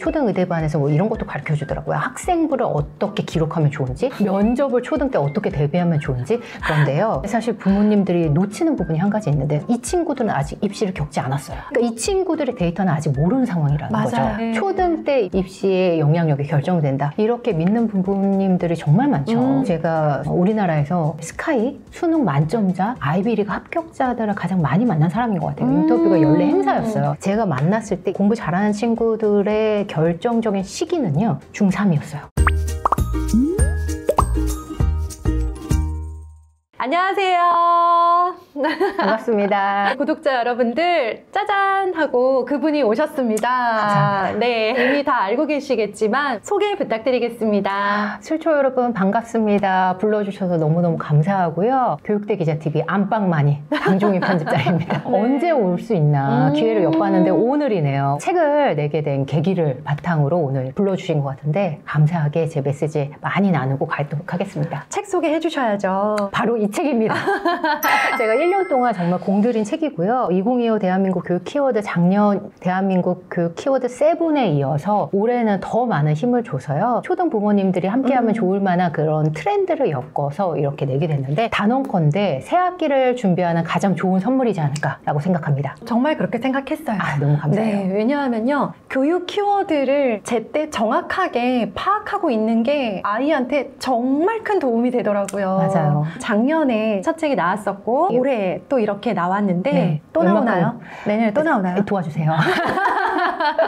초등 의대반에서 뭐 이런 것도 가르쳐 주더라고요. 학생부를 어떻게 기록하면 좋은지, 면접을 초등 때 어떻게 대비하면 좋은지. 그런데요, 사실 부모님들이 놓치는 부분이 한 가지 있는데 이 친구들은 아직 입시를 겪지 않았어요. 그러니까 이 친구들의 데이터는 아직 모르는 상황이라는 거죠. 초등 때 입시의 영향력이 결정된다, 이렇게 믿는 부모님들이 정말 많죠. 제가 우리나라에서 스카이 수능 만점자 아이비리그 합격자들을 가장 많이 만난 사람인 것 같아요. 인터뷰가 연례 행사였어요. 제가 만났을 때 공부 잘하는 친구들의 결정적인 시기는요, 중3이었어요. 안녕하세요. 반갑습니다. 구독자 여러분들, 짜잔 하고 그분이 오셨습니다. 감사합니다. 네, 이미 다 알고 계시겠지만 소개 부탁드리겠습니다. 출초 여러분 반갑습니다. 불러주셔서 너무너무 감사하고요. 교육대 기자TV 안방만이 방종희 편집자입니다. 네. 언제 올 수 있나 기회를 엿봤는데 오늘이네요. 책을 내게 된 계기를 바탕으로 오늘 불러주신 것 같은데 감사하게 제 메시지 많이 나누고 가도록 하겠습니다. 책 소개해 주셔야죠. 바로 이 책입니다. 제가 1년 동안 정말 공들인 책이고요. 2025 대한민국 교육 키워드, 작년 대한민국 교육 키워드 7에 이어서 올해는 더 많은 힘을 줘서요. 초등 부모님들이 함께하면 좋을 만한 그런 트렌드를 엮어서 이렇게 내게 됐는데, 단언컨대 새 학기를 준비하는 가장 좋은 선물이지 않을까라고 생각합니다. 정말 그렇게 생각했어요. 너무 감사해요. 네, 왜냐하면요, 교육 키워드를 제때 정확하게 파악하고 있는 게 아이한테 정말 큰 도움이 되더라고요. 맞아요. 작년에 첫 책이 나왔었고 올해 또 이렇게 나왔는데 네, 또 나오나요? 내년에 또 나오나요? 도와주세요.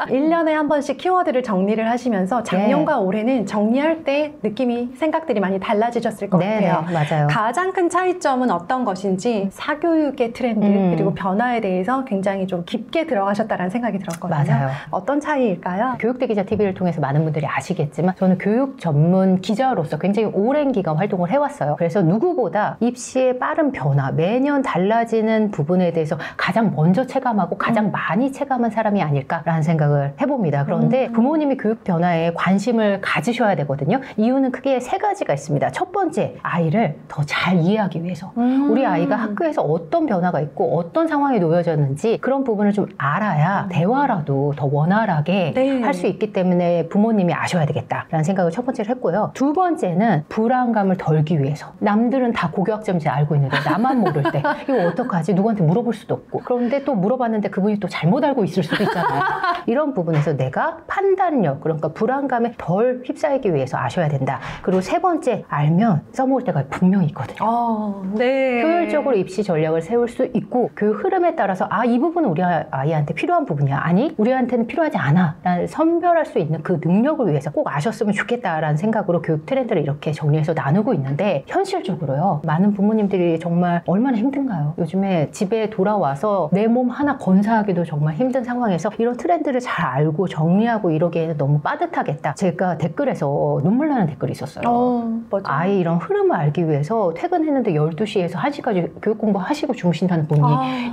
1년에 한 번씩 키워드를 정리를 하시면서 작년과 올해는 정리할 때 느낌이, 생각들이 많이 달라지셨을 것 같아요. 맞아요. 가장 큰 차이점은 어떤 것인지, 사교육의 트렌드 그리고 변화에 대해서 굉장히 좀 깊게 들어가셨다는 생각이 들었거든요. 맞아요. 어떤 차이일까요? 교육대 기자TV를 통해서 많은 분들이 아시겠지만 저는 교육 전문 기자로서 굉장히 오랜 기간 활동을 해왔어요. 그래서 누구보다 입시의 빠른 변화, 매년 달라지는 부분에 대해서 가장 먼저 체감하고 가장 많이 체감한 사람이 아닐까라는 생각을 해봅니다. 그런데 부모님이 교육 변화에 관심을 가지셔야 되거든요. 이유는 크게 세 가지가 있습니다. 첫 번째, 아이를 더 잘 이해하기 위해서. 우리 아이가 학교에서 어떤 변화가 있고 어떤 상황에 놓여졌는지 그런 부분을 좀 알아야 대화라도 더 원활하게 할 수 있기 때문에 부모님이 아셔야 되겠다라는 생각을 첫 번째로 했고요. 두 번째는 불안감을 덜기 위해서. 남들은 다 고교학점인지 알고 있는데 나만 모를 때 이거 어떡하지? 누구한테 물어볼 수도 없고, 그런데 또 물어봤는데 그분이 또 잘못 알고 있을 수도 있잖아요. 이런 부분에서 내가 판단력, 그러니까 불안감에 덜 휩싸이기 위해서 아셔야 된다. 그리고 세 번째, 알면 써먹을 때가 분명히 있거든요. 네. 효율적으로 입시 전략을 세울 수 있고 교육 흐름에 따라서 이 부분은 우리 아이한테 필요한 부분이야, 아니 우리한테는 필요하지 않아 라는 선별할 수 있는 그 능력을 위해서 꼭 아셨으면 좋겠다라는 생각으로 교육 트렌드를 이렇게 정리해서 나누고 있는데, 현실적으로요, 많은 부모님들이 정말 얼마나 힘든가요? 요즘에 집에 돌아와서 내 몸 하나 건사하기도 정말 힘든 상황에서 이런 트렌드를 잘 알고 정리하고 이러기에는 너무 빠듯하겠다. 제가 댓글에서 눈물 나는 댓글이 있었어요. 아이 이런 흐름을 알기 위해서 퇴근했는데 12시에서 1시까지 교육 공부하시고 주무신다는 분이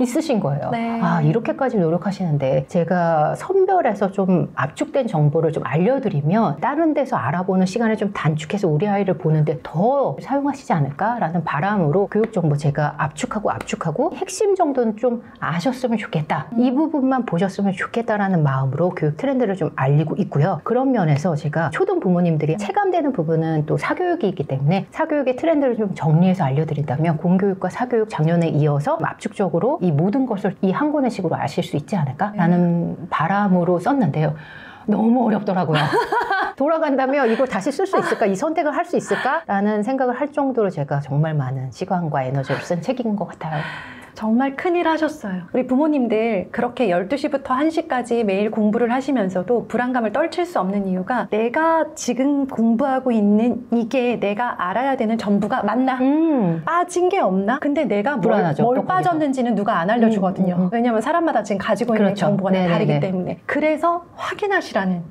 있으신 거예요. 이렇게까지 노력하시는데 제가 선별해서 좀 압축된 정보를 좀 알려드리면 다른 데서 알아보는 시간을 좀 단축해서 우리 아이를 보는데 더 사용하시지 않을까라는 바람으로 교육 정보 제가 압축하고 핵심 정도는 좀 아셨으면 좋겠다, 이 부분만 보셨으면 좋겠다라는 마음으로 교육 트렌드를 좀 알리고 있고요. 그런 면에서 제가 초등 부모님들이 체감되는 부분은 또 사교육이 있기 때문에 사교육의 트렌드를 좀 정리해서 알려드린다면 공교육과 사교육 작년에 이어서 압축적으로 이 모든 것을 이 한 권의 식으로 아실 수 있지 않을까라는 바람으로 썼는데요. 너무 어렵더라고요. 돌아간다면 이걸 다시 쓸 수 있을까? 이 선택을 할 수 있을까? 라는 생각을 할 정도로 제가 정말 많은 시간과 에너지를 쓴 책인 것 같아요. 정말 큰일 하셨어요. 우리 부모님들 그렇게 12시부터 1시까지 매일 공부를 하시면서도 불안감을 떨칠 수 없는 이유가, 내가 지금 공부하고 있는 이게 내가 알아야 되는 전부가 맞나? 빠진 게 없나? 근데 내가 뭘 빠졌는지는 누가 안 알려주거든요. 왜냐면 사람마다 지금 가지고 있는 정보가 다르기 때문에. 그래서 확인하시라는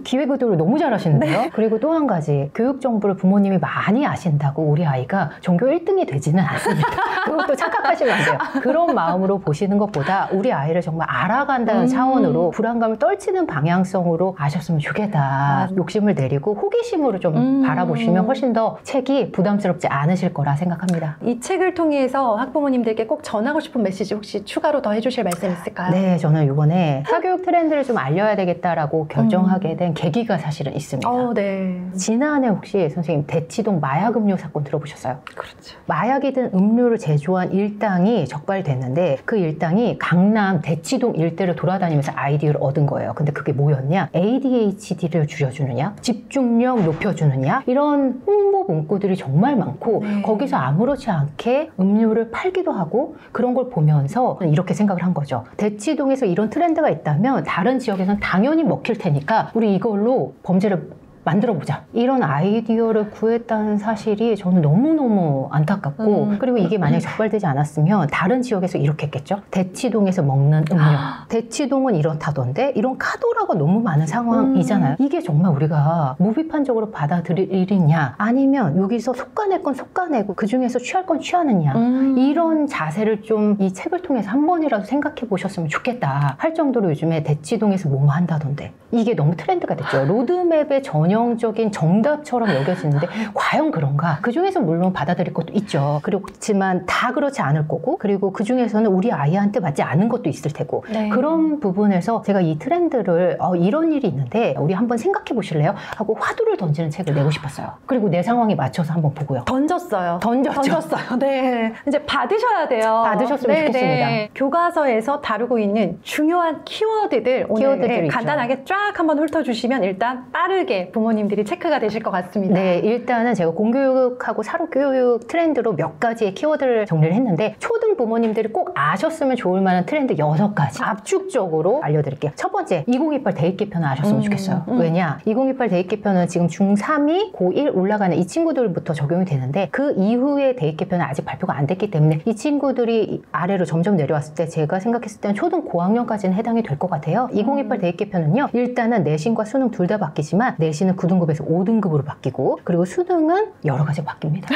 기획 의도를 너무 잘하시는데요. 네. 그리고 또 한 가지, 교육 정보를 부모님이 많이 아신다고 우리 아이가 전교 1등이 되지는 않습니다. 그것도 착각하시면 안 돼요. 그런 마음으로 보시는 것보다 우리 아이를 정말 알아간다는 차원으로 불안감을 떨치는 방향성으로 아셨으면 좋겠다. 욕심을 내리고 호기심으로 좀 바라보시면 훨씬 더 책이 부담스럽지 않으실 거라 생각합니다. 이 책을 통해서 학부모님들께 꼭 전하고 싶은 메시지 혹시 추가로 더 해주실 말씀 있을까요? 네, 저는 이번에 사교육 트렌드를 좀 알려야 되겠다라고 결정하게 된 계기가 사실은 있습니다. 네. 지난해 혹시 선생님 대치동 마약 음료 사건 들어보셨어요? 그렇죠. 마약이 든 음료를 제조한 일당이 적발됐는데 그 일당이 강남 대치동 일대를 돌아다니면서 아이디어를 얻은 거예요. 근데 그게 뭐였냐? ADHD를 줄여주느냐? 집중력 높여주느냐? 이런 홍보 문구들이 정말 많고 네. 거기서 아무렇지 않게 음료를 팔기도 하고 그런 걸 보면서 이렇게 생각을 한 거죠. 대치동에서 이런 트렌드가 있다면 다른 지역에서는 당연히 먹힐 테니까 우리 이걸로 범죄를 만들어보자. 이런 아이디어를 구했다는 사실이 저는 너무너무 안타깝고 그리고 이게 만약에 적발되지 않았으면 다른 지역에서 이렇게 했겠죠. 대치동에서 먹는 음료. 대치동은 이렇다던데 이런 카더라가 너무 많은 상황이잖아요. 이게 정말 우리가 무비판적으로 받아들일 일이냐 아니면 여기서 속아낼 건 속아내고 그중에서 취할 건 취하느냐 이런 자세를 좀 이 책을 통해서 한 번이라도 생각해 보셨으면 좋겠다 할 정도로 요즘에 대치동에서 뭐뭐 한다던데 이게 너무 트렌드가 됐죠. 로드맵의 전형적인 정답처럼 여겨지는데 과연 그런가? 그중에서 물론 받아들일 것도 있죠. 그렇지만 다 그렇지 않을 거고 그리고 그중에서는 우리 아이한테 맞지 않은 것도 있을 테고 네. 그런 부분에서 제가 이 트렌드를 이런 일이 있는데 우리 한번 생각해 보실래요? 하고 화두를 던지는 책을 내고 싶었어요. 그리고 내 상황에 맞춰서 한번 보고요. 던졌어요. 던졌죠. 네. 이제 받으셔야 돼요. 받으셨으면 좋겠습니다. 교과서에서 다루고 있는 중요한 키워드들 오늘 키워드들이 있죠. 간단하게 쫙 한번 훑어주시면 일단 빠르게 부모님들이 체크가 되실 것 같습니다. 네, 일단은 제가 공교육하고 사료교육 트렌드로 몇 가지의 키워드를 정리를 했는데 초등 부모님들이 꼭 아셨으면 좋을 만한 트렌드 6가지 압축적으로 알려드릴게요. 첫 번째, 2028 대입개편을 아셨으면 좋겠어요. 왜냐? 2028 대입개편은 지금 중3이 고1 올라가는 이 친구들부터 적용이 되는데 그 이후에 대입개편은 아직 발표가 안 됐기 때문에 이 친구들이 아래로 점점 내려왔을 때 제가 생각했을 때는 초등 고학년까지는 해당이 될 것 같아요. 2028 대입개편은요. 일단은 내신과 수능 둘 다 바뀌지만 내신은 9등급에서 5등급으로 바뀌고 그리고 수능은 여러 가지 바뀝니다.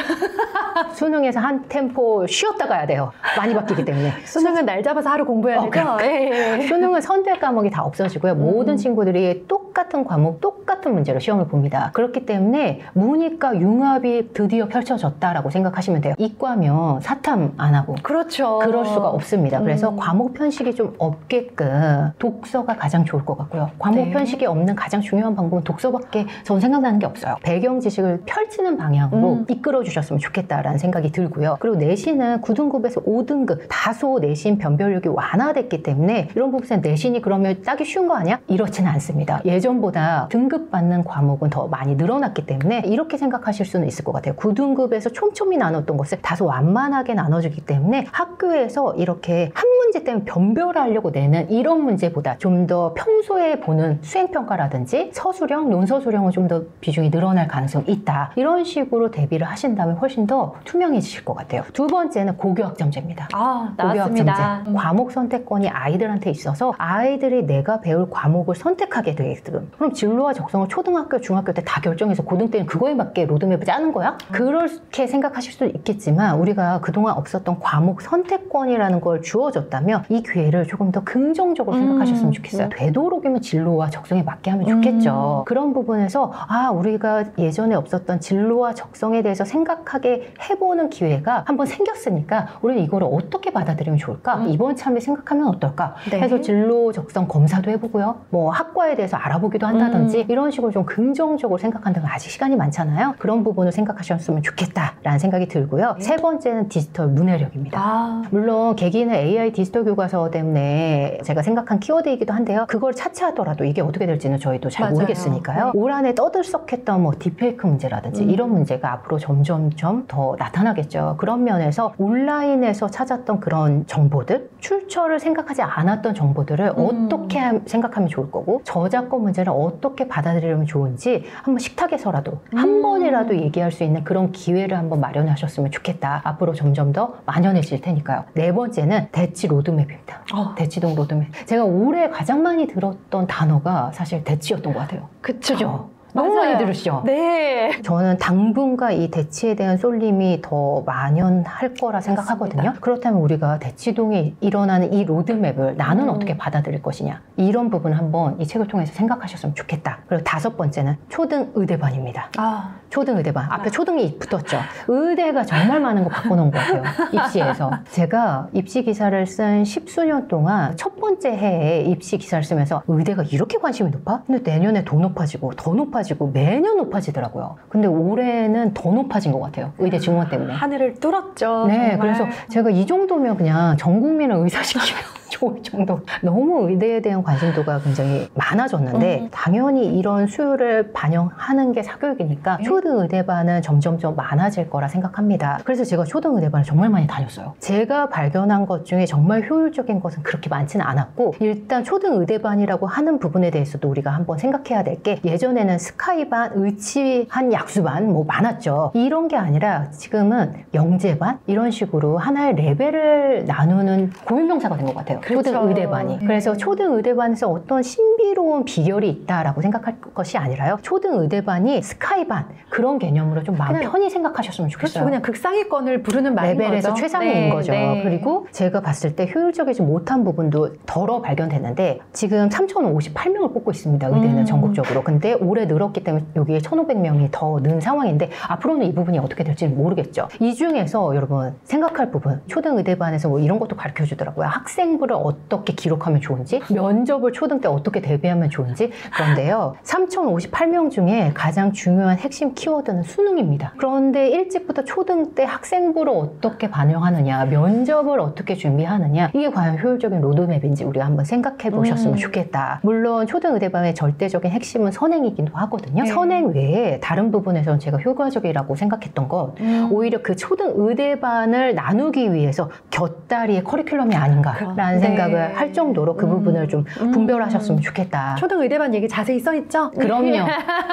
수능에서 한 템포 쉬었다 가야 돼요. 많이 바뀌기 때문에. 수능은 날 잡아서 하루 공부해야 되죠? 그러니까. 예. 수능은 선택 과목이 다 없어지고요. 모든 친구들이 똑같은 과목, 똑같은 문제로 시험을 봅니다. 그렇기 때문에 문이과 융합이 드디어 펼쳐졌다라고 생각하시면 돼요. 이과면 사탐 안 하고 그렇죠. 그럴 수가 없습니다. 그래서 과목 편식이 좀 없게끔 독서가 가장 좋을 것 같고요. 과목 네. 편식이 없는 가장 중요한 방법은 독서밖에 저는 생각나는 게 없어요. 배경 지식을 펼치는 방향으로 이끌어 주셨으면 좋겠다라는 생각이 들고요. 그리고 내신은 9등급에서 5등급 다소 내신 변별력이 완화됐기 때문에 이런 부분에서 내신이 그러면 따기 쉬운 거 아니야? 이렇지는 않습니다. 예전보다 등급받는 과목은 더 많이 늘어났기 때문에 이렇게 생각하실 수는 있을 것 같아요. 9등급에서 촘촘히 나눴던 것을 다소 완만하게 나눠주기 때문에 학교에서 이렇게 한 문제 때문에 변별하려고 내는 이런 문제보다 좀 더 평소에 보는 수행평가라든지 서술형, 논서술형은 좀 더 비중이 늘어날 가능성이 있다. 이런 식으로 대비를 하신다면 훨씬 더 투명해지실 것 같아요. 두 번째는 고교학점제입니다. 나왔습니다. 과목 선택권이 아이들한테 있어서 아이들이 내가 배울 과목을 선택하게 되게끔. 그럼 진로와 적성을 초등학교, 중학교 때 다 결정해서 고등 때는 그거에 맞게 로드맵을 짜는 거야? 그렇게 생각하실 수도 있겠지만 우리가 그동안 없었던 과목 선택권이라는 걸 주어졌다면 이 기회를 조금 더 긍정적으로 생각하셨으면 좋겠어요. 되도록이면 진로와 적성에 맞게 하면 좋겠죠. 그런 부분에서 우리가 예전에 없었던 진로와 적성에 대해서 생각하게 해보는 기회가 한번 생겼으니까 우리는 이거를 어떻게 받아들이면 좋을까? 이번 참에 생각하면 어떨까? 네. 해서 진로 적성 검사도 해보고요. 뭐 학과에 대해서 알아보기도 한다든지 이런 식으로 좀 긍정적으로 생각한다면 아직 시간이 많잖아요. 그런 부분을 생각하셨으면 좋겠다라는 생각이 들고요. 세 번째는 디지털 문해력입니다. 물론 개기는 AI 디지털 교과서 때문에 제가 생각한 키워드이기도 한데요. 그걸 차치하더라도 이게 어떻게 될지는 저희도 잘 맞아요. 모르겠으니까요. 올 한해 떠들썩했던 뭐 딥페이크 문제라든지 이런 문제가 앞으로 점점점 더 나타나겠죠. 그런 면에서 온라인에서 찾았던 그런 정보들, 출처를 생각하지 않았던 정보들을 어떻게 생각하면 좋을 거고 저작권 문제를 어떻게 받아들이면 좋은지 한번 식탁에서라도 한 번이라도 얘기할 수 있는 그런 기회를 한번 마련하셨으면 좋겠다. 앞으로 점점 더 만연해질 테니까요. 네 번째는 대치 로드맵입니다. 대치동 로드맵. 제가 올해 가장 많이 들었던 단어가 사실 대치였던 것 같아요. 그쵸. 너무 맞아요. 많이 들으시죠? 네. 저는 당분간 이 대치에 대한 쏠림이 더 만연할 거라 생각하거든요. 맞습니다. 그렇다면 우리가 대치동에 일어나는 이 로드맵을 나는 어떻게 받아들일 것이냐. 이런 부분 한번 이 책을 통해서 생각하셨으면 좋겠다. 그리고 다섯 번째는 초등 의대반입니다. 초등 의대반. 앞에 초등이 붙었죠. 의대가 정말 많은 거 바꿔놓은 것 같아요. 입시에서. 제가 입시 기사를 쓴 10수년 동안 첫 번째 해에 입시 기사를 쓰면서 의대가 이렇게 관심이 높아? 근데 내년에 더 높아지고 더 높아지고 매년 높아지더라고요. 근데 올해는 더 높아진 것 같아요. 의대 증원 때문에. 하늘을 뚫었죠. 네, 정말. 그래서 제가 이 정도면 그냥 전 국민을 의사시키면 좋을 정도. 너무 의대에 대한 관심도가 굉장히 많아졌는데 당연히 이런 수요를 반영하는 게 사교육이니까 초등 의대반은 점점점 많아질 거라 생각합니다. 그래서 제가 초등 의대반을 정말 많이 다녔어요. 제가 발견한 것 중에 정말 효율적인 것은 그렇게 많지는 않았고 일단 초등 의대반이라고 하는 부분에 대해서도 우리가 한번 생각해야 될 게 예전에는 스카이반, 의치한 약수반 뭐 많았죠. 이런 게 아니라 지금은 영재반 이런 식으로 하나의 레벨을 나누는 고유명사가 된 것 같아요. 그렇죠. 초등 의대반이. 네. 그래서 초등 의대반에서 어떤 신비로운 비결이 있다라고 생각할 것이 아니라요. 초등 의대반이 스카이반 그런 개념으로 좀 마음 그냥, 편히 생각하셨으면 좋겠어요. 그렇죠. 그냥 극상위권을 부르는 말인 레벨에서 거죠. 최상위인 네, 거죠. 네. 그리고 제가 봤을 때 효율적이지 못한 부분도 덜어 발견됐는데 지금 3,058명을 뽑고 있습니다. 의대는 전국적으로. 근데 올해 늘었기 때문에 여기에 1,500명이 더 는 상황인데 앞으로는 이 부분이 어떻게 될지는 모르겠죠. 이 중에서 여러분 생각할 부분 초등 의대반에서 뭐 이런 것도 가르쳐 주더라고요. 학생부를 어떻게 기록하면 좋은지 면접을 초등 때 어떻게 대비하면 좋은지 그런데요. 3,058명 중에 가장 중요한 핵심 키워드는 수능입니다. 그런데 일찍부터 초등 때 학생부를 어떻게 반영하느냐 면접을 어떻게 준비하느냐 이게 과연 효율적인 로드맵인지 우리가 한번 생각해 보셨으면 좋겠다. 물론 초등 의대반의 절대적인 핵심은 선행이기도 하거든요. 네. 선행 외에 다른 부분에서는 제가 효과적이라고 생각했던 건 오히려 그 초등 의대반을 나누기 위해서 곁다리의 커리큘럼이 아닌가라는 생각을 할 정도로 그 부분을 좀 분별하셨으면 좋겠다. 초등 의대반 얘기 자세히 써있죠? 그럼요.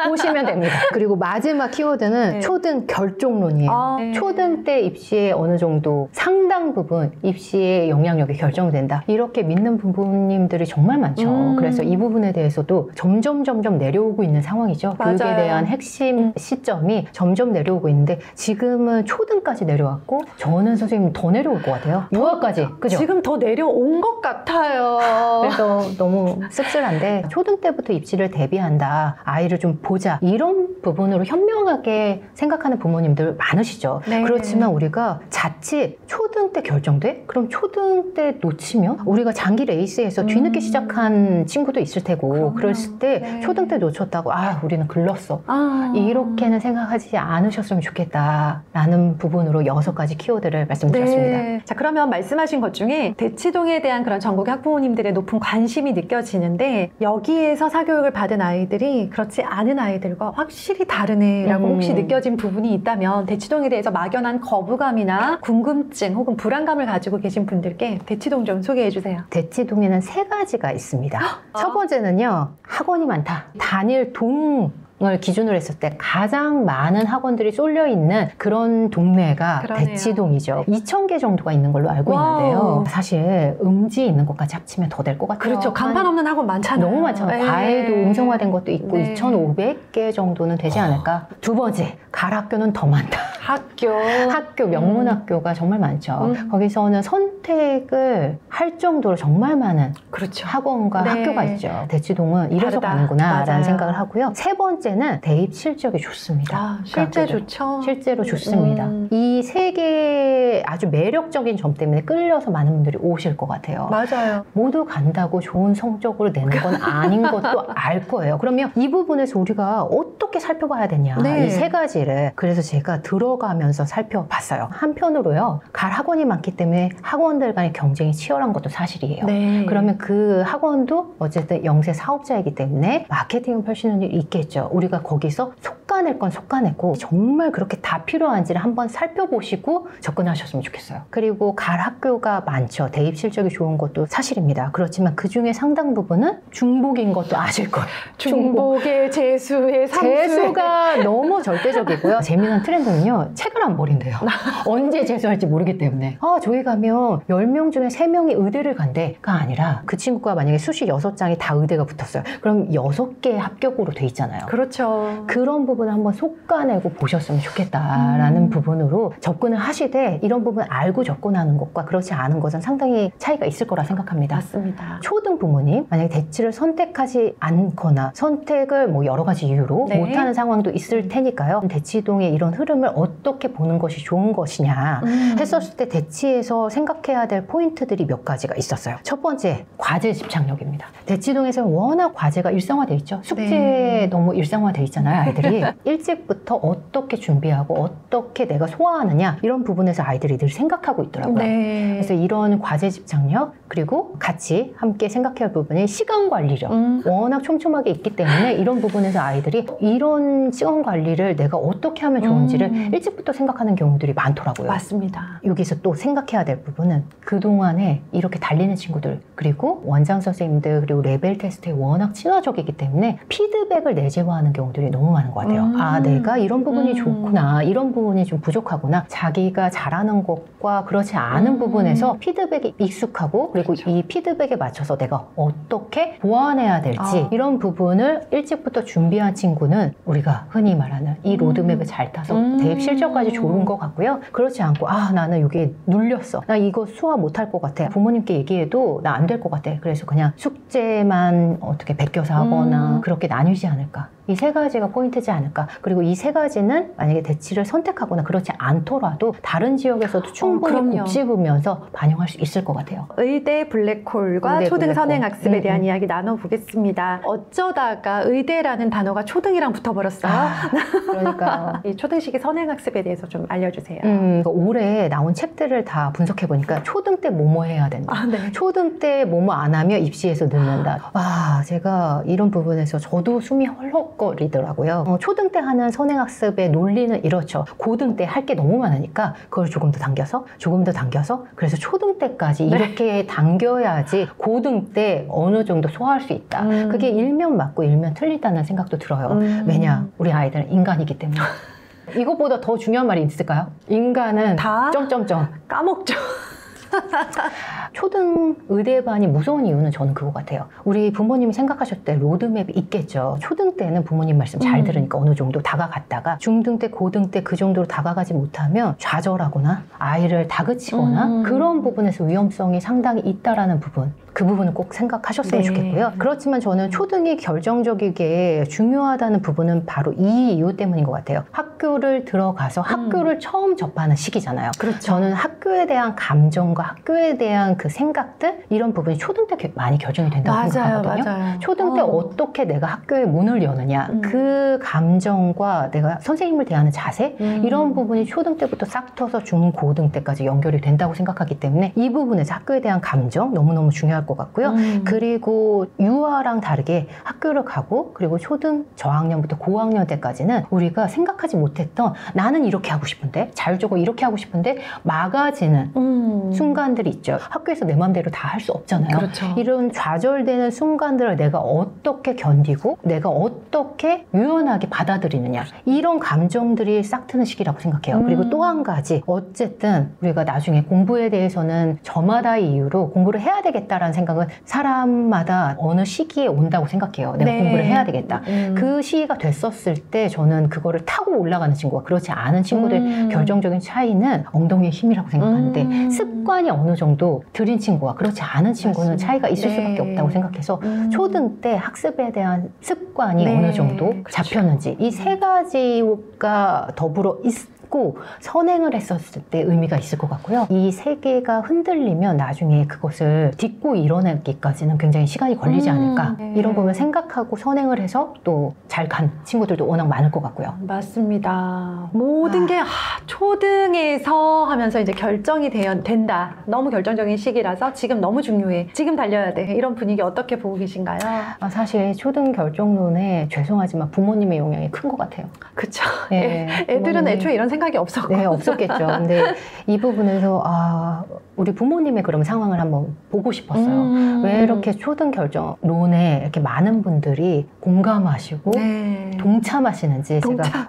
보시면 됩니다. 그리고 마지막 키워드는 네. 초등 결종론이에요. 네. 초등 때 입시에 어느 정도 상당 부분 입시의 영향력이 결정된다. 이렇게 믿는 부모님들이 정말 많죠. 그래서 이 부분에 대해서도 점점 내려오고 있는 상황이죠. 맞아요. 교육에 대한 핵심 시점이 점점 내려오고 있는데 지금은 초등까지 내려왔고 저는 선생님 더 내려올 것 같아요. 유아까지. 그죠? 지금 더 내려온 것 같아요. 그래서 너무 씁쓸한데 초등 때부터 입시를 대비한다. 아이를 좀 보자. 이런 부분으로 현명하게 생각하는 부모님들 많으시죠. 네. 그렇지만 우리가 자칫 초등 때 결정돼? 그럼 초등 때 놓치면 우리가 장기 레이스에서 뒤늦게 시작한 친구도 있을 테고 그랬을 때 초등 때 놓쳤다고 우리는 글렀어. 이렇게는 생각하지 않으셨으면 좋겠다라는 부분으로 6가지 키워드를 말씀드렸습니다. 네. 자, 그러면 말씀하신 것 중에 대치동에 대한 그런 전국의 학부모님들의 높은 관심이 느껴지는데 여기에서 사교육을 받은 아이들이 그렇지 않은 아이들과 확실히 다르네라고 혹시 느껴진 부분이 있다면 대치동에 대해서 막연한 거부감이나 궁금증 혹은 불안감을 가지고 계신 분들께 대치동 좀 소개해 주세요. 대치동에는 3가지가 있습니다. 첫 번째는요. 학원이 많다. 단일 동 을 기준으로 했을 때 가장 많은 학원들이 쏠려 있는 그런 동네가 그러네요. 대치동이죠. 2,000개 정도가 있는 걸로 알고 와우. 있는데요. 사실 음지 있는 것까지 합치면 더 될 것 같아요. 그렇죠. 간판 없는 학원 많잖아요. 너무 많잖아요. 네. 과외도 음성화된 것도 있고 네. 2,500개 정도는 되지 않을까. 두 번째, 갈학교는 더 많다. 학교, 명문학교가 정말 많죠. 거기서는 선택을 할 정도로 정말 많은 그렇죠. 학원과 네. 학교가 있죠. 대치동은 이래서 다르다. 가는구나 라는 맞아요. 생각을 하고요. 세 번째는 대입 실적이 좋습니다. 실제 학교들. 좋죠. 실제로 좋습니다. 이 세 개의 아주 매력적인 점 때문에 끌려서 많은 분들이 오실 것 같아요. 맞아요. 모두 간다고 좋은 성적으로 내는 건 아닌 것도 알 거예요. 그러면 이 부분에서 우리가 어떻게 살펴봐야 되냐. 네. 이 3가지를. 그래서 제가 들어가면서 살펴봤어요. 한편으로요. 갈 학원이 많기 때문에 학원들 간의 경쟁이 치열한 것도 사실이에요. 네. 그러면 그 학원도 어쨌든 영세 사업자이기 때문에 마케팅을 펼치는 일이 있겠죠. 우리가 거기서 속아낼 건 속아내고 정말 그렇게 다 필요한지를 한번 살펴보시고 접근하셨으면 좋겠어요. 그리고 갈 학교가 많죠. 대입 실적이 좋은 것도 사실입니다. 그렇지만 그 중에 상당 부분은 중복인 것도 아실 거예요. 중복의 재수의 삼수의 재수가 너무 절대적이고요. 재미난 트렌드는요. 책을 안 버린대요. 언제 재수할지 모르기 때문에. 저기 가면 10명 중에 3명이 의대를 간대가 아니라 그 친구가 만약에 수시 6장이 다 의대가 붙었어요. 그럼 6개 합격으로 돼 있잖아요. 그렇죠. 그런 부분을 한번 속아내고 보셨으면 좋겠다라는 부분으로 접근을 하시되 이런 부분 알고 접근하는 것과 그렇지 않은 것은 상당히 차이가 있을 거라 생각합니다. 맞습니다. 초등 부모님 만약에 대치를 선택하지 않거나 선택을 뭐 여러 가지 이유로 네. 못하는 상황도 있을 테니까요. 대치동의 이런 흐름을 어떻게 보는 것이 좋은 것이냐 했었을 때 대치에서 생각해야 될 포인트들이 몇 가지가 있었어요. 첫 번째, 과제 집착력입니다. 대치동에서는 워낙 과제가 일상화되어 있죠. 숙제 네. 너무 일상화되어 있잖아요, 아이들이. 일찍부터 어떻게 준비하고 어떻게 내가 소화하느냐 이런 부분에서 아이들이 늘 생각하고 있더라고요. 네. 그래서 이런 과제 집착력 그리고 같이 함께 생각해야 할 부분이 시간 관리력 워낙 촘촘하게 있기 때문에 이런 부분에서 아이들이 이런 시간 관리를 내가 어떻게 하면 좋은지를 일찍부터 생각하는 경우들이 많더라고요. 맞습니다. 여기서 또 생각해야 될 부분은 그동안에 이렇게 달리는 친구들 그리고 원장 선생님들 그리고 레벨 테스트에 워낙 친화적이기 때문에 피드백을 내재화하는 경우들이 너무 많은 것 같아요. 내가 이런 부분이 좋구나 이런 부분이 좀 부족하구나 자기가 잘하는 것과 그렇지 않은 부분에서 피드백이 익숙하고 그리고 그렇죠. 이 피드백에 맞춰서 내가 어떻게 보완해야 될지 이런 부분을 일찍부터 준비한 친구는 우리가 흔히 말하는 이 로드맵을 잘 타서 대입 실적까지 좋은 것 같고요. 그렇지 않고 나는 여기에 눌렸어. 나 이거 수화 못할 것 같아. 부모님께 얘기해도 나 안 될 것 같아. 그래서 그냥 숙제만 어떻게 베껴서 하거나 그렇게 나뉘지 않을까. 이 세 가지가 포인트지 않을까. 그리고 이 세 가지는 만약에 대치를 선택하거나 그렇지 않더라도 다른 지역에서도 충분히 그럼요. 곱씹으면서 반영할 수 있을 것 같아요. 의대 블랙홀과 의대 초등 블랙홀. 선행학습에 대한 이야기 나눠보겠습니다. 어쩌다가 의대라는 단어가 초등이랑 붙어버렸어요. 그러니까 이 초등식의 선행학습에 대해서 좀 알려주세요. 그러니까 올해 나온 책들을 다 분석해보니까 초등 때 뭐뭐 해야 된다. 네. 초등 때 뭐뭐 안 하면 입시에서 늦는다. 제가 이런 부분에서 저도 숨이 헐렁거리더라고요. 초등 때 하는 선행학습의 논리는 이렇죠. 고등 때 할 게 너무 많으니까 그걸 조금 더 당겨서 그래서 초등 때까지 이렇게 당겨야지 고등 때 어느 정도 소화할 수 있다. 그게 일면 맞고 일면 틀리다는 생각도 들어요. 왜냐? 우리 아이들은 인간이기 때문에. 이것보다 더 중요한 말이 있을까요? 인간은 다 점점점 까먹죠. 초등 의대반이 무서운 이유는 저는 그거 같아요. 우리 부모님이 생각하셨을 때 로드맵이 있겠죠. 초등 때는 부모님 말씀 잘 들으니까 어느 정도 다가갔다가 중등 때, 고등 때 그 정도로 다가가지 못하면 좌절하거나 아이를 다그치거나 그런 부분에서 위험성이 상당히 있다라는 부분. 그 부분은 꼭 생각하셨으면 네. 좋겠고요. 그렇지만 저는 초등이 결정적이게 중요하다는 부분은 바로 이 이유 때문인 것 같아요. 학교를 들어가서 학교를 처음 접하는 시기잖아요. 그렇죠. 저는 학교에 대한 감정과 학교에 대한 그 생각들 이런 부분이 초등 때 많이 결정이 된다고 생각하거든요. 맞아요. 초등 때 어떻게 내가 학교의 문을 여느냐 그 감정과 내가 선생님을 대하는 자세 이런 부분이 초등 때부터 싹 터서 중, 고등 때까지 연결이 된다고 생각하기 때문에 이 부분에서 학교에 대한 감정 너무너무 중요할 것 같고요. 그리고 유아랑 다르게 학교를 가고 그리고 초등 저학년부터 고학년 때까지는 우리가 생각하지 못했던 나는 이렇게 하고 싶은데 자율적으로 이렇게 하고 싶은데 막아지는 순간들이 있죠. 학교에서 내 맘대로 다 할 수 없잖아요. 그렇죠. 이런 좌절되는 순간들을 내가 어떻게 견디고 내가 어떻게 유연하게 받아들이느냐 이런 감정들이 싹 트는 시기라고 생각해요. 그리고 또 한 가지 어쨌든 우리가 나중에 공부에 대해서는 저마다의 이유로 공부를 해야 되겠다라는 생각은 사람마다 어느 시기에 온다고 생각해요. 내가 공부를 해야 되겠다. 그 시기가 됐었을 때 저는 그거를 타고 올라가는 친구와 그렇지 않은 친구들 결정적인 차이는 엉덩이의 힘이라고 생각하는데 습관이 어느 정도 들인 친구와 그렇지 않은 친구는 맞습니다. 차이가 있을 네. 수밖에 없다고 생각해서 초등 때 학습에 대한 습관이 네. 어느 정도 그렇죠. 잡혔는지 이 세 가지가 더불어 갖고 선행을 했었을 때 의미가 있을 것 같고요. 이 세계가 흔들리면 나중에 그것을 딛고 일어나기까지는 굉장히 시간이 걸리지 않을까. 네. 이런 부분을 생각하고 선행을 해서 또 잘 간 친구들도 워낙 많을 것 같고요. 맞습니다. 모든 게 초등에서 하면서 이제 결정이 된다. 너무 결정적인 시기라서 지금 너무 중요해. 지금 달려야 돼. 이런 분위기 어떻게 보고 계신가요? 사실 초등 결정론에 죄송하지만 부모님의 영향이 큰 것 같아요. 그쵸. 네, 애들은 애초에 이런 생각이 없었고. 네, 없었겠죠. 근데 이 부분에서 우리 부모님의 그럼 상황을 한번 보고 싶었어요. 왜 이렇게 초등 결정론에 이렇게 많은 분들이 공감하시고 네. 동참하시는지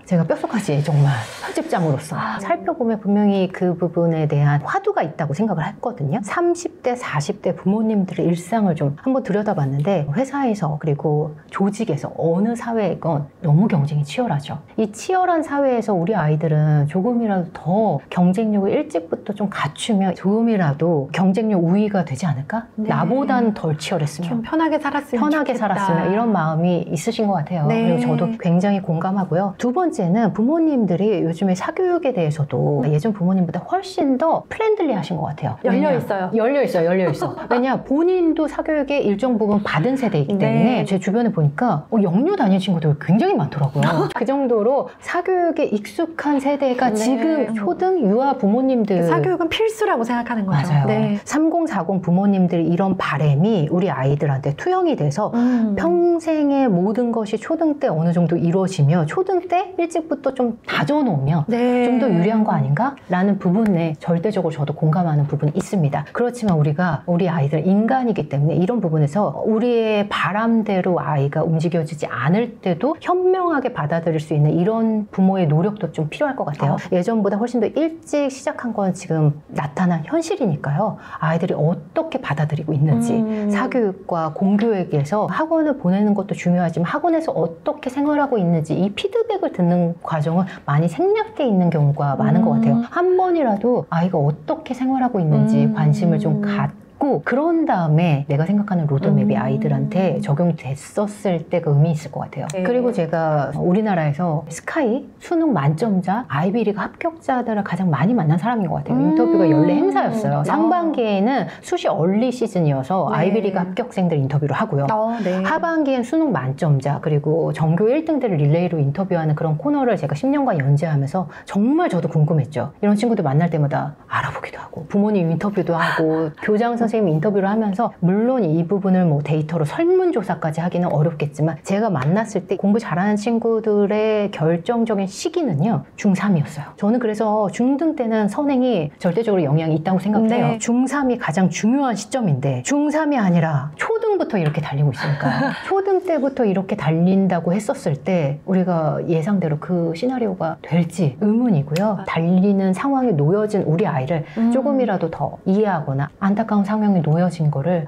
제가 뼛속까지 정말 편집장으로서 살펴보면 분명히 그 부분에 대한 화두가 있다고 생각을 했거든요. 30대, 40대 부모님들의 일상을 좀 한번 들여다봤는데 회사에서 그리고 조직에서 어느 사회건 너무 경쟁이 치열하죠. 이 치열한 사회에서 우리 아이들은 조금이라도 더 경쟁력을 일찍부터 좀 갖추면 조금이라도 경쟁력 우위가 되지 않을까? 네. 나보단 덜 치열했으면 좀 편하게 살았으면 좋겠다. 살았으면 이런 마음이 있으신 것 같아요. 네. 그리고 저도 굉장히 공감하고요. 두 번째는 부모님들이 요즘에 사교육에 대해서도 예전 부모님보다 훨씬 더 프렌들리 하신 것 같아요. 열려있어요. 열려있어. 왜냐 본인도 사교육의 일정 부분 받은 세대이기 때문에 네. 제 주변에 보니까 영유 다니는 친구들 굉장히 많더라고요. 그 정도로 사교육에 익숙한 세대가 네. 지금 초등 유아 부모님들 사교육은 필수라고 생각하는 거죠. 맞아요. 네. 3040 부모님들 이런 바람이 우리 아이들한테 투영이 돼서 평생의 모든 것이 초등 때 어느 정도 이루어지며 초등 때 일찍부터 좀 다져놓으면 네. 좀 더 유리한 거 아닌가? 라는 부분에 절대적으로 저도 공감하는 부분이 있습니다. 그렇지만 우리 아이들은 인간이기 때문에 이런 부분에서 우리의 바람대로 아이가 움직여지지 않을 때도 현명하게 받아들일 수 있는 이런 부모의 노력도 좀 필요할 것 같아요. 예전보다 훨씬 더 일찍 시작한 건 지금 나타난 현실이니까요. 아이들이 어떻게 받아들이고 있는지 사교육과 공교육에서 학원을 보내는 것도 중요하지만 학원에서 어떻게 생활하고 있는지 이 피드백을 듣는 과정은 많이 생략돼 있는 경우가 많은 것 같아요. 한 번이라도 아이가 어떻게 생활하고 있는지 관심을 좀 갖고 그런 다음에 내가 생각하는 로드맵이 아이들한테 적용됐었을 때가 의미 있을 것 같아요. 네. 그리고 제가 우리나라에서 스카이 수능 만점자 아이비리그 합격자들을 가장 많이 만난 사람인 것 같아요. 인터뷰가 연례 행사였어요. 상반기에는 수시 얼리 시즌이어서 네. 아이비리그 합격생들 인터뷰를 하고요. 네. 하반기엔 수능 만점자 그리고 전교 1등들을 릴레이로 인터뷰하는 그런 코너를 제가 10년간 연재하면서 정말 저도 궁금했죠. 이런 친구들 만날 때마다 알아보기도 하고 부모님 인터뷰도 하고 교장 선생님 인터뷰를 하면서 물론 이 부분을 뭐 데이터로 설문조사까지 하기는 어렵겠지만 제가 만났을 때 공부 잘하는 친구들의 결정적인 시기는요 중3이었어요. 저는 그래서 중등 때는 선행이 절대적으로 영향이 있다고 생각해요. 네. 중3이 가장 중요한 시점인데 중3이 아니라 초등부터 이렇게 달리고 있으니까 초등 때부터 이렇게 달린다고 했었을 때 우리가 예상대로 그 시나리오가 될지 의문이고요. 달리는 상황에 놓여진 우리 아이를 조금이라도 더 이해하거나 안타까운 상황에 놓여진 거를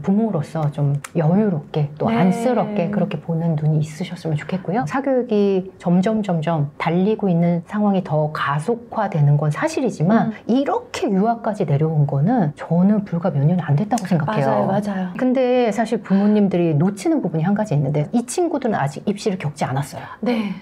부모로서 좀 여유롭게 또 네. 안쓰럽게 그렇게 보는 눈이 있으셨으면 좋겠고요. 사교육이 점점 달리고 있는 상황이 더 가속화되는 건 사실이지만 이렇게 유아까지 내려온 거는 저는 불과 몇 년 안 됐다고 생각해요. 맞아요. 근데 사실 부모님들이 놓치는 부분이 한 가지 있는데 이 친구들은 아직 입시를 겪지 않았어요. 네.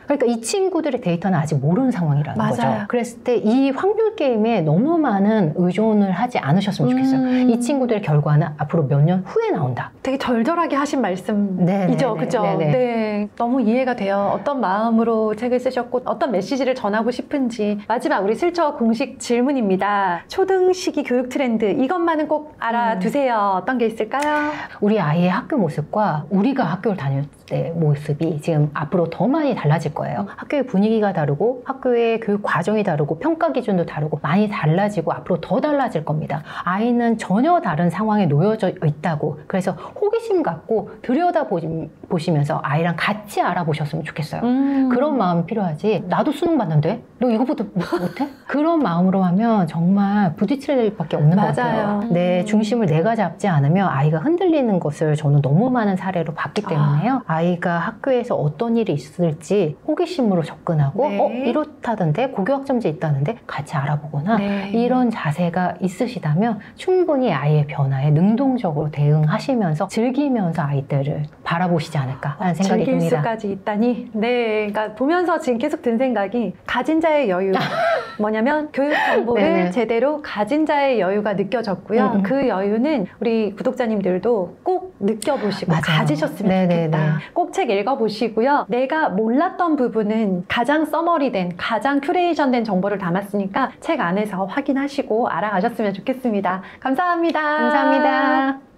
그러니까 이 친구들의 데이터는 아직 모르는 상황이라는 맞아요. 거죠. 그랬을 때 이 확률 게임에 너무 많은 의존을 하지 않으셨으면 좋겠어요. 이 친구들의 결과는 앞으로 몇 년 후에 나온다. 되게 절절하게 하신 말씀이죠. 그죠? 네. 너무 이해가 돼요. 어떤 마음으로 책을 쓰셨고 어떤 메시지를 전하고 싶은지. 마지막 우리 슬쩍 공식 질문입니다. 초등 시기 교육 트렌드 이것만은 꼭 알아두세요. 어떤 게 있을까요? 우리 아이의 학교 모습과 우리가 학교를 다닐 때 모습이 지금 앞으로 더 많이 달라질 거예요. 학교의 분위기가 다르고 학교의 교육 과정이 다르고 평가 기준도 다르고 많이 달라지고 앞으로 더 달라질 겁니다. 아이는 전혀 다른 상황에 놓여져 있다고 그래서 호기심 갖고 들여다보시면서 아이랑 같이 알아보셨으면 좋겠어요. 그런 마음이 필요하지. 나도 수능 봤는데 너 이거보다 못해? 그런 마음으로 하면 정말 부딪힐 일밖에 없는 것 같아요. 내 중심을 내가 잡지 않으면 아이가 흔들리는 것을 저는 너무 많은 사례로 봤기 때문에요. 아이가 학교에서 어떤 일이 있을지 호기심으로 접근하고 네. 이렇다던데 고교학점제 있다는데 같이 알아보거나 네. 이런 자세가 있으시다면 충분히 아이의 변화에 능동적으로 대응하시면서 즐기면서 아이들을 바라보시지 않을까 하는 생각이 즐길 듭니다. 수까지 있다니. 네, 그러니까 보면서 지금 계속 든 생각이 가진 자의 여유. 뭐냐면 교육 정보를 네네. 제대로 가진 자의 여유가 느껴졌고요. 그 여유는 우리 구독자님들도 꼭 느껴보시고 맞아요. 가지셨으면 네네네. 좋겠다. 꼭 책 읽어보시고요. 내가 몰랐던 부분은 가장 서머리된, 가장 큐레이션된 정보를 담았으니까 책 안에서 확인하시고 알아가셨으면 좋겠습니다. 감사합니다. 감사합니다.